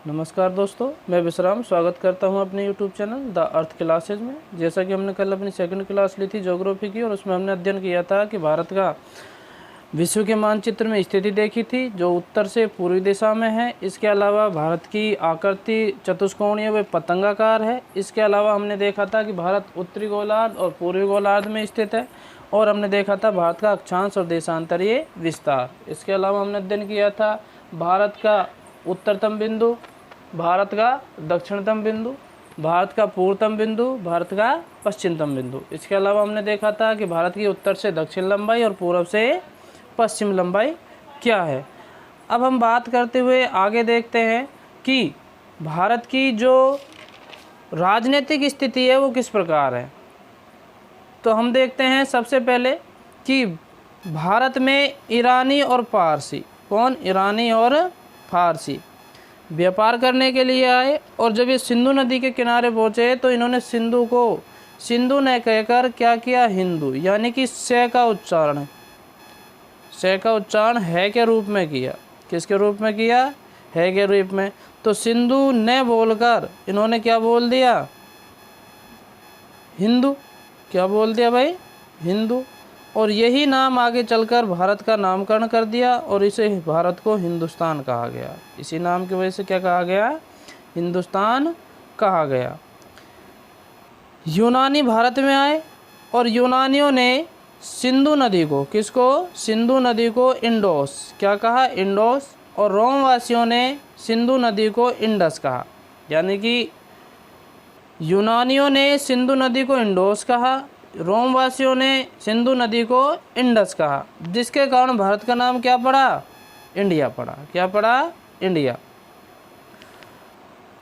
नमस्कार दोस्तों, मैं विश्राम स्वागत करता हूं अपने YouTube channel the earth classes में। जैसा कि हमने कल अपनी सेकंड क्लास ली थी ज्योग्राफी की, और उसमें हमने अध्ययन किया था कि भारत का विश्व के मानचित्र में स्थिति देखी थी, जो उत्तर से पूर्वी दिशा में है। इसके अलावा भारत की आकृति चतुष्कोणीय व पतंगाकार है। इसके अलावा हमने देखा था कि भारत उत्तरी गोलार्ध और पूर्वी गोलार्ध में स्थित है, और हमने देखा था भारत का अक्षांश और देशांतरीय विस्तार। इसके अलावा हमने अध्ययन किया था भारत का उत्तरतम बिंदु, भारत का दक्षिणतम बिंदु, भारत का पूर्वतम बिंदु, भारत का पश्चिमतम बिंदु। इसके अलावा हमने देखा था कि भारत की उत्तर से दक्षिण लंबाई और पूर्व से पश्चिम लंबाई क्या है। अब हम बात करते हुए आगे देखते हैं कि भारत की जो राजनीतिक स्थिति है वो किस प्रकार है। तो हम देखते हैं सबसे पहले कि भारत में ईरानी और पारसी, कौन, ईरानी और फारसी व्यापार करने के लिए आए, और जब ये सिंधु नदी के किनारे पहुँचे तो इन्होंने सिंधु को सिंधु न कहकर क्या किया, हिंदू, यानी कि से का उच्चारण है के रूप में किया। किसके रूप में किया, है के रूप में। तो सिंधु ने बोलकर इन्होंने क्या बोल दिया, हिंदू। क्या बोल दिया भाई, हिंदू। और यही नाम आगे चलकर भारत का नामकरण कर दिया, और इसे भारत को हिंदुस्तान कहा गया। इसी नाम की वजह से क्या कहा गया, हिंदुस्तान कहा गया। यूनानी भारत में आए, और यूनानियों ने सिंधु नदी को, किसको, सिंधु नदी को इंडोस क्या कहा, इंडोस। और रोमवासियों ने सिंधु नदी को इंडस कहा। यानी कि यूनानियों ने सिंधु नदी को इंडोस कहा, रोमवासियों ने सिंधु नदी को इंडस कहा, जिसके कारण भारत का नाम क्या पड़ा, इंडिया पड़ा। क्या पड़ा, इंडिया।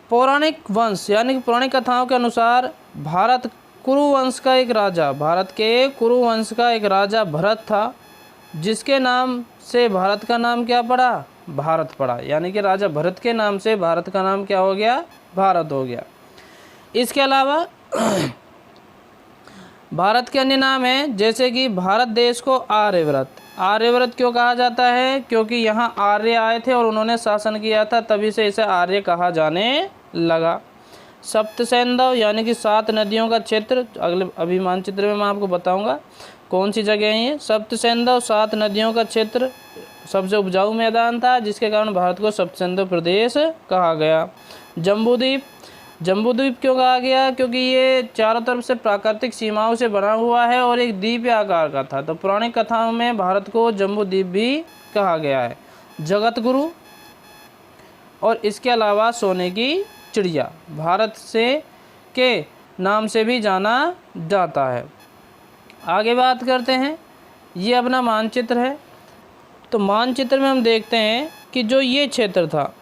पौराणिक वंश यानी कि पौराणिक कथाओं के अनुसार भारत कुरुवंश का एक राजा, भारत के कुरुवंश का एक राजा भरत था, जिसके नाम से भारत का नाम क्या पड़ा, भारत पड़ा। यानी कि राजा भरत के नाम से भारत का नाम क्या हो गया, भारत हो गया। इसके अलावा भारत के अन्य नाम हैं, जैसे कि भारत देश को आर्यव्रत। आर्यव्रत क्यों कहा जाता है, क्योंकि यहाँ आर्य आए थे और उन्होंने शासन किया था, तभी से इसे आर्य कहा जाने लगा। सप्तसैंधव यानी कि 7 नदियों का क्षेत्र, अभी मानचित्र में मैं आपको बताऊंगा कौन सी जगह है ये। सप्तसैंधव 7 नदियों का क्षेत्र सबसे उपजाऊ मैदान था, जिसके कारण भारत को सप्तसैंधव प्रदेश कहा गया। जम्बूद्वीप क्यों कहा गया, क्योंकि ये चारों तरफ से प्राकृतिक सीमाओं से बना हुआ है और एक द्वीप आकार का था, तो पौराणिक कथाओं में भारत को जम्बूद्वीप भी कहा गया है। जगत गुरु, और इसके अलावा सोने की चिड़िया भारत से के नाम से भी जाना जाता है। आगे बात करते हैं, ये अपना मानचित्र है। तो मानचित्र में हम देखते हैं कि जो ये क्षेत्र था,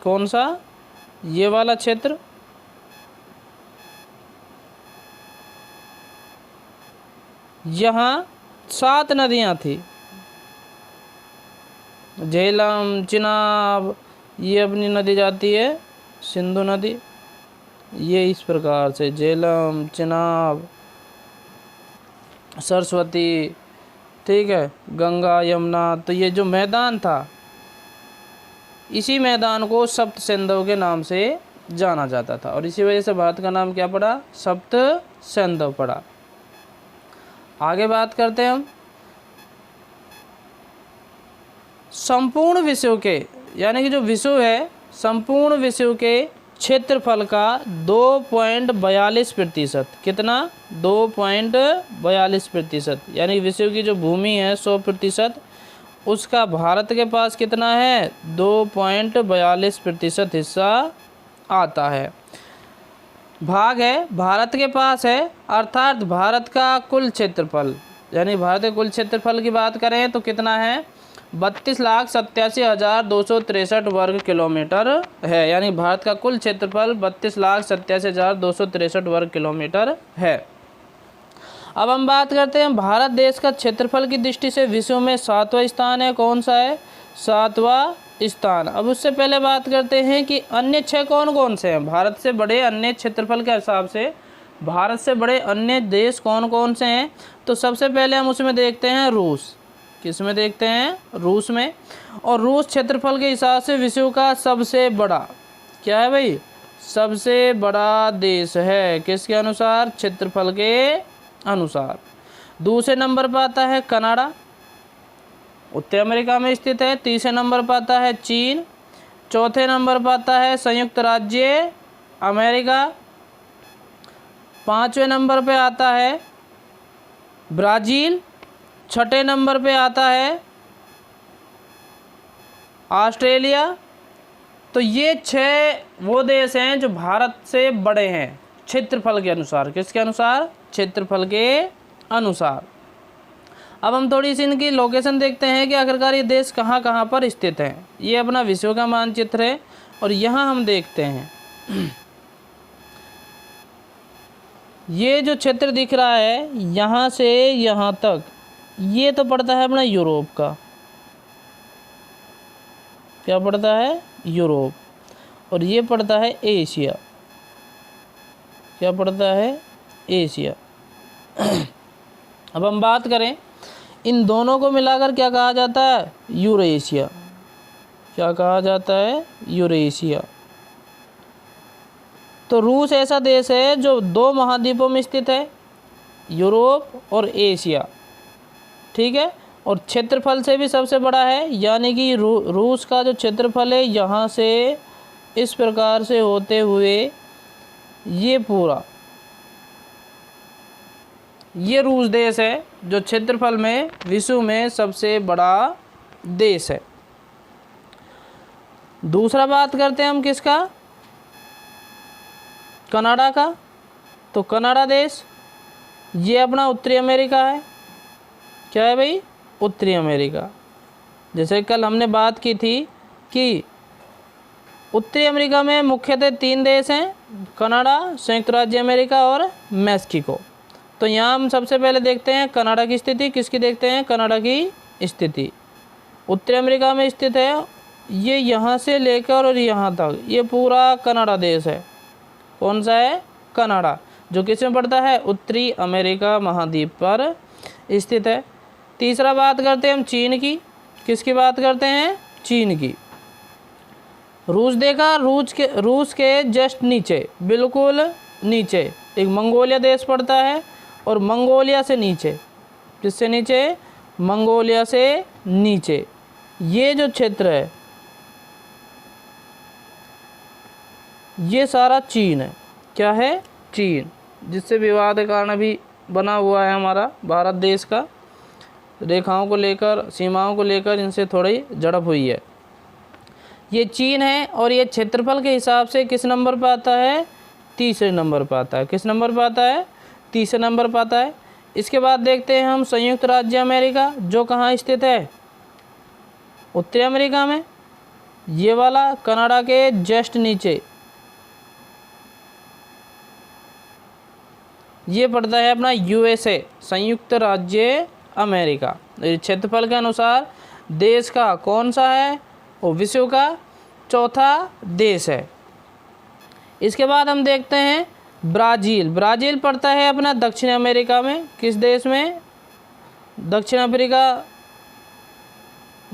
कौन सा, ये वाला क्षेत्र, यहाँ 7 नदियाँ थी, झेलम, चिनाब, ये अपनी नदी जाती है सिंधु नदी, ये इस प्रकार से झेलम, चिनाब, सरस्वती, ठीक है, गंगा, यमुना। तो ये जो मैदान था, इसी मैदान को सप्तसैंधव के नाम से जाना जाता था, और इसी वजह से भारत का नाम क्या पड़ा, सप्तसैंधव पड़ा। आगे बात करते हैं हम संपूर्ण विश्व के, यानी कि जो विश्व है, संपूर्ण विश्व के क्षेत्रफल का 2.42%। कितना, 2.42%। यानी विश्व की जो भूमि है 100%, उसका भारत के पास कितना है, 2.42% हिस्सा आता है, भाग है भारत के पास है। अर्थात भारत का कुल क्षेत्रफल, यानी भारत के कुल क्षेत्रफल की बात करें तो कितना है, 32,87,263 वर्ग किलोमीटर है। यानी भारत का कुल क्षेत्रफल 32,87,263 वर्ग किलोमीटर है। अब हम बात करते हैं भारत देश का क्षेत्रफल की दृष्टि से विश्व में 7वां स्थान है। कौन सा है, 7वां स्थान। अब उससे पहले बात करते हैं कि अन्य 6 कौन कौन से हैं। भारत से बड़े अन्य क्षेत्रफल के हिसाब से भारत से बड़े अन्य देश कौन कौन से हैं, तो सबसे पहले हम उसमें देखते हैं रूस। किस में देखते हैं? रूस में। और रूस क्षेत्रफल के हिसाब से विश्व का सबसे बड़ा क्या है भाई? सबसे बड़ा देश है। किसके अनुसार? क्षेत्रफल के अनुसार। दूसरे नंबर पर आता है कनाडा, उत्तर अमेरिका में स्थित है। तीसरे नंबर पर आता है चीन। चौथे नंबर पर आता है संयुक्त राज्य अमेरिका। पांचवें नंबर पे आता है ब्राज़ील। छठे नंबर पे आता है ऑस्ट्रेलिया। तो ये 6 वो देश हैं जो भारत से बड़े हैं क्षेत्रफल के अनुसार। किसके अनुसार? क्षेत्रफल के अनुसार। अब हम थोड़ी सी इनकी लोकेशन देखते हैं कि आखिरकार ये देश कहाँ कहाँ पर स्थित हैं। ये अपना विश्व का मानचित्र है और यहाँ हम देखते हैं ये जो क्षेत्र दिख रहा है यहाँ से यहाँ तक, ये तो पड़ता है अपना यूरोप का। क्या पड़ता है? यूरोप। और ये पड़ता है एशिया। क्या पड़ता है? एशिया। अब हम बात करें इन दोनों को मिलाकर क्या कहा जाता है? यूरेशिया। क्या कहा जाता है? यूरेशिया। तो रूस ऐसा देश है जो 2 महाद्वीपों में स्थित है, यूरोप और एशिया। ठीक है। और क्षेत्रफल से भी सबसे बड़ा है, यानी कि रूस का जो क्षेत्रफल है यहाँ से इस प्रकार से होते हुए ये पूरा ये रूस देश है जो क्षेत्रफल में विश्व में सबसे बड़ा देश है। दूसरा बात करते हैं हम किसका? कनाडा का। तो कनाडा देश ये अपना उत्तरी अमेरिका है। क्या है भाई? उत्तरी अमेरिका। जैसे कल हमने बात की थी कि उत्तरी अमेरिका में मुख्यतः 3 देश हैं, कनाडा, संयुक्त राज्य अमेरिका और मैक्सिको। तो यहाँ हम सबसे पहले देखते हैं कनाडा की स्थिति। किसकी देखते हैं? कनाडा की स्थिति। उत्तरी अमेरिका में स्थित है, ये यहाँ से लेकर और यहाँ तक ये पूरा कनाडा देश है। कौन सा है? कनाडा, जो किस में पड़ता है? उत्तरी अमेरिका महाद्वीप पर स्थित है। तीसरा बात करते हैं हम चीन की। किसकी बात करते हैं? चीन की। रूस देखा, रूस के जस्ट नीचे, बिल्कुल नीचे एक मंगोलिया देश पड़ता है और मंगोलिया से नीचे, किससे नीचे? मंगोलिया से नीचे ये जो क्षेत्र है ये सारा चीन है। क्या है? चीन, जिससे विवाद के कारण अभी बना हुआ है हमारा भारत देश का। रेखाओं को लेकर, सीमाओं को लेकर इनसे थोड़ी झड़प हुई है। ये चीन है और ये क्षेत्रफल के हिसाब से किस नंबर पर आता है? तीसरे नंबर पर आता है। किस नंबर पर आता है? तीसरे नंबर पर आता है। इसके बाद देखते हैं हम संयुक्त राज्य अमेरिका, जो कहाँ स्थित है? उत्तरी अमेरिका में। ये वाला कनाडा के जस्ट नीचे ये पड़ता है अपना यूएसए, संयुक्त राज्य अमेरिका। क्षेत्रफल के अनुसार देश का कौन सा है? वो विश्व का चौथा देश है। इसके बाद हम देखते हैं ब्राज़ील। ब्राज़ील पड़ता है अपना दक्षिण अमेरिका में। किस देश में? दक्षिण अफ्रीका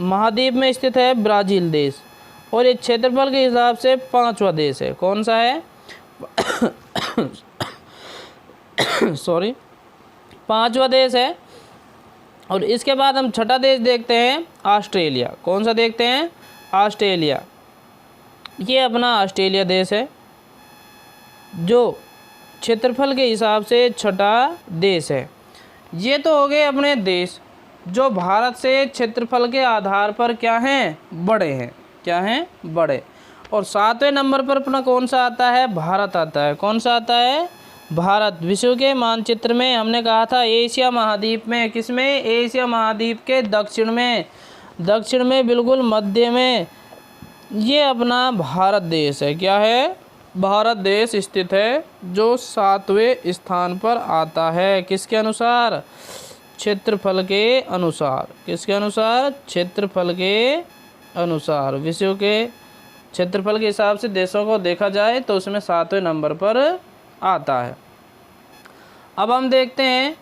महाद्वीप में स्थित है ब्राज़ील देश। और ये क्षेत्रफल के हिसाब से 5वां देश है। कौन सा है? सॉरी, 5वां देश है। और इसके बाद हम छठा देश देखते हैं ऑस्ट्रेलिया। कौन सा देखते हैं? ऑस्ट्रेलिया। ये अपना ऑस्ट्रेलिया देश है जो क्षेत्रफल के हिसाब से छठा देश है। ये तो हो गए अपने देश जो भारत से क्षेत्रफल के आधार पर क्या हैं? बड़े हैं। क्या हैं? बड़े। और 7वें नंबर पर अपना कौन सा आता है? भारत आता है। कौन सा आता है? भारत। विश्व के मानचित्र में हमने कहा था एशिया महाद्वीप में, किसमें? एशिया महाद्वीप के दक्षिण में बिल्कुल मध्य में ये अपना भारत देश है। क्या है? भारत देश स्थित है जो 7वें स्थान पर आता है। किसके अनुसार? क्षेत्रफल के अनुसार। किसके अनुसार? क्षेत्रफल के अनुसार। विश्व के क्षेत्रफल के हिसाब से देशों को देखा जाए तो उसमें 7वें नंबर पर आता है। अब हम देखते हैं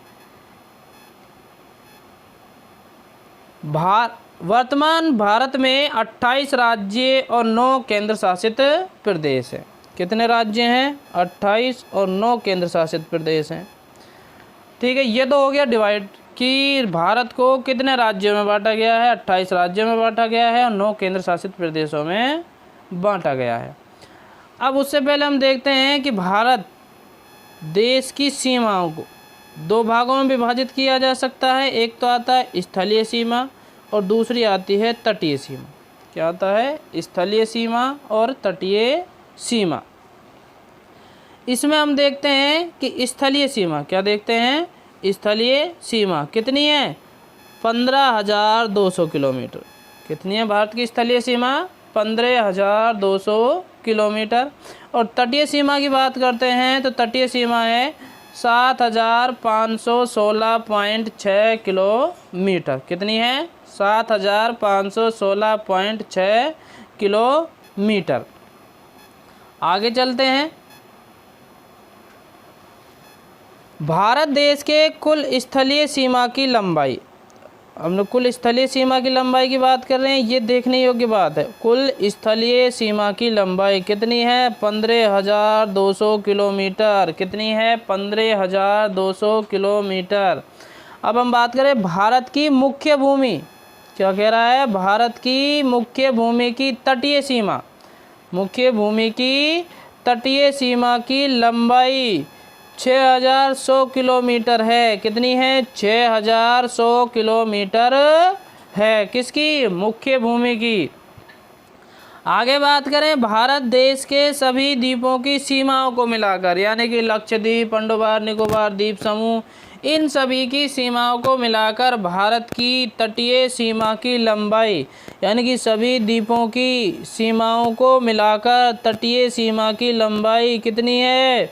वर्तमान भारत में 28 राज्य और 9 केंद्र शासित प्रदेश हैं। कितने राज्य हैं? 28 और 9 केंद्र शासित प्रदेश हैं। ठीक है, ये तो हो गया डिवाइड कि भारत को कितने राज्यों में बांटा गया है। 28 राज्यों में बांटा गया है और 9 केंद्र शासित प्रदेशों में बांटा गया है। अब उससे पहले हम देखते हैं कि भारत देश की सीमाओं को 2 भागों में विभाजित किया जा सकता है। एक तो आता है स्थलीय सीमा और दूसरी आती है तटीय सीमा। क्या आता है? स्थलीय सीमा और तटीय सीमा। इसमें हम देखते हैं कि स्थलीय सीमा, क्या देखते हैं? स्थलीय सीमा कितनी है? 15,200 किलोमीटर। कितनी है भारत की स्थलीय सीमा? 15,200 किलोमीटर। और तटीय सीमा की बात करते हैं तो तटीय सीमा है 7,516.6 किलोमीटर। कितनी है? 7,516.6 किलोमीटर। आगे चलते हैं। भारत देश के कुल स्थलीय सीमा की लंबाई, हम लोग कुल स्थलीय सीमा की लंबाई की बात कर रहे हैं, ये देखने योग्य बात है। कुल स्थलीय सीमा की लंबाई कितनी है? 15,200 किलोमीटर। कितनी है? 15,200 किलोमीटर। अब हम बात करें भारत की मुख्य भूमि, क्या कह रहा है? भारत की मुख्य भूमि की तटीय सीमा, मुख्य भूमि की तटीय सीमा की लंबाई 6,100 किलोमीटर है। कितनी है? 6,100 किलोमीटर है। किसकी? मुख्य भूमि की। आगे बात करें भारत देश के सभी द्वीपों की सीमाओं को मिलाकर, यानी कि लक्षद्वीप, अंडमान निकोबार द्वीप समूह, इन सभी की सीमाओं को मिलाकर भारत की तटीय सीमा की लंबाई, यानी कि सभी द्वीपों की सीमाओं को मिलाकर तटीय सीमा की लंबाई कितनी है?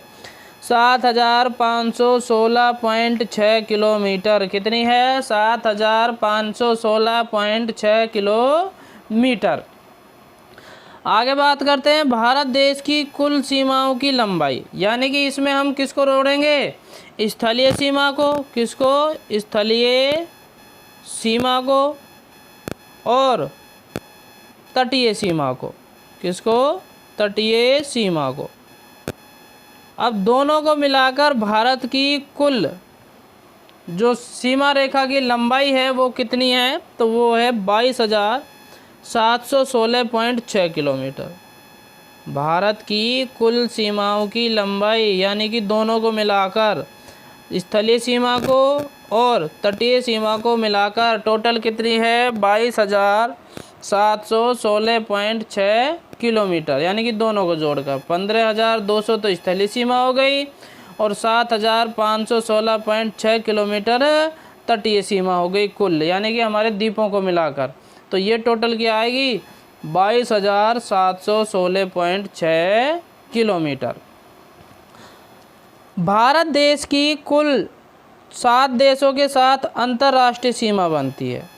7,516.6 किलोमीटर। कितनी है? 7,516.6 किलोमीटर। आगे बात करते हैं भारत देश की कुल सीमाओं की लंबाई, यानी कि इसमें हम किसको जोड़ेंगे? स्थलीय सीमा को। किसको? स्थलीय सीमा को और तटीय सीमा को। किसको? तटीय सीमा को। अब दोनों को मिलाकर भारत की कुल जो सीमा रेखा की लंबाई है वो कितनी है? तो वो है 22,716.6 किलोमीटर। भारत की कुल सीमाओं की लंबाई, यानी कि दोनों को मिलाकर, स्थलीय सीमा को और तटीय सीमा को मिलाकर टोटल कितनी है? 22,716.6 किलोमीटर, यानी कि दोनों को जोड़कर 15,200 तो स्थलीय सीमा हो गई और 7,516.6 किलोमीटर तटीय सीमा हो गई कुल, यानी कि हमारे द्वीपों को मिलाकर। तो ये टोटल क्या आएगी? 22,716.6 किलोमीटर। भारत देश की कुल 7 देशों के साथ अंतर्राष्ट्रीय सीमा बनती है।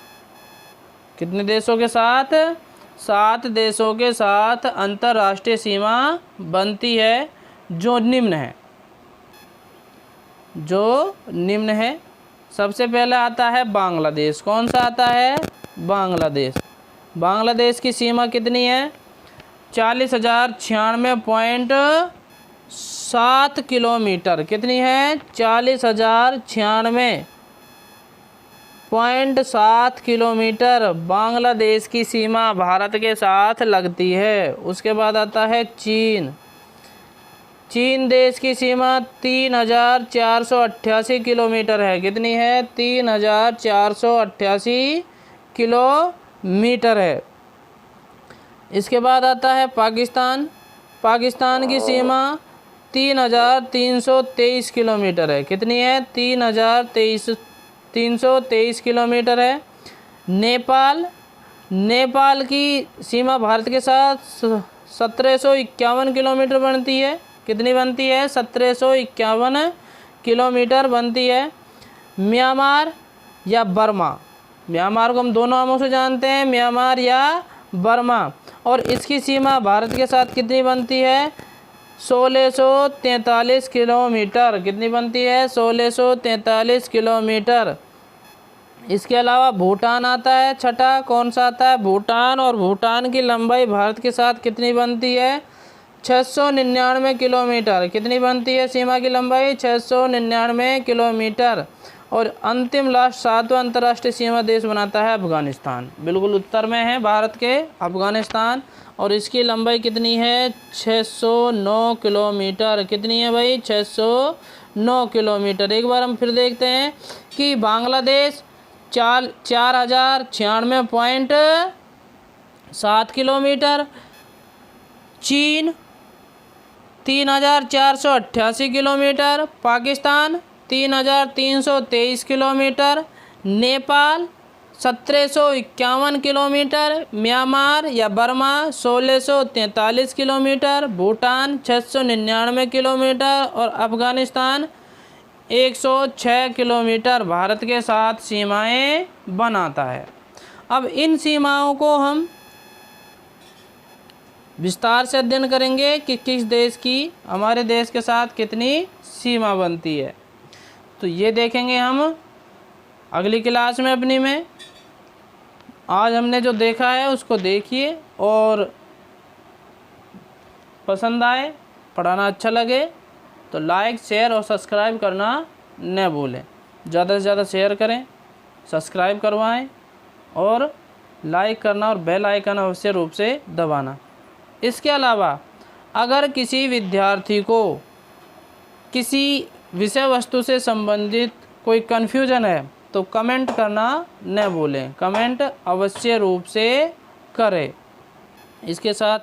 कितने देशों के साथ? 7 देशों के साथ अंतर्राष्ट्रीय सीमा बनती है, जो निम्न है। जो निम्न है, सबसे पहले आता है बांग्लादेश। कौन सा आता है? बांग्लादेश। बांग्लादेश की सीमा कितनी है? 40,096.7 किलोमीटर। कितनी है? 40,096.7 किलोमीटर बांग्लादेश की सीमा भारत के साथ लगती है। उसके बाद आता है चीन। चीन देश की सीमा 3,488 किलोमीटर है। कितनी है? 3,488 किलोमीटर है। इसके बाद आता है पाकिस्तान। पाकिस्तान की सीमा 3,323 किलोमीटर है। कितनी है? 3,323 किलोमीटर है। नेपाल। नेपाल की सीमा भारत के साथ 1,751 किलोमीटर बनती है। कितनी बनती है? 1,751 किलोमीटर बनती है। म्यांमार या बर्मा, म्यांमार को हम दोनों नामों से जानते हैं, म्यांमार या बर्मा, और इसकी सीमा भारत के साथ कितनी बनती है? 1,643 किलोमीटर। कितनी बनती है? 1,643 किलोमीटर इसके अलावा भूटान आता है छठा, कौन सा आता है? भूटान। और भूटान की लंबाई भारत के साथ कितनी बनती है? 699 किलोमीटर। कितनी बनती है सीमा की लंबाई? 699 किलोमीटर। और अंतिम लास्ट सातवां अंतर्राष्ट्रीय सीमा देश बनाता है अफगानिस्तान। बिल्कुल उत्तर में है भारत के अफगानिस्तान, और इसकी लंबाई कितनी है? 609 किलोमीटर। कितनी है भाई? 609 किलोमीटर। एक बार हम फिर देखते हैं कि बांग्लादेश 4096.7 किलोमीटर, चीन 3488 kilometre, Pakistan 3323 kilometre, Nepal 1751 kilometre, Myanmar या बर्मा 1643 किलोमीटर, भूटान 699 किलोमीटर और अफगानिस्तान 106 किलोमीटर भारत के साथ सीमाएं बनाता है। अब इन सीमाओं को हम विस्तार से अध्ययन करेंगे कि किस देश की हमारे देश के साथ कितनी सीमा बनती है। तो ये देखेंगे हम अगली क्लास में अपनी में। आज हमने जो देखा है उसको देखिए, और पसंद आए, पढ़ाना अच्छा लगे तो लाइक, शेयर और सब्सक्राइब करना न भूलें। ज़्यादा से ज़्यादा शेयर करें, सब्सक्राइब करवाएं और लाइक करना और बेल आइकन अवश्य रूप से दबाना। इसके अलावा अगर किसी विद्यार्थी को किसी विषय वस्तु से संबंधित कोई कन्फ्यूजन है तो कमेंट करना न भूलें। कमेंट अवश्य रूप से करें। इसके साथ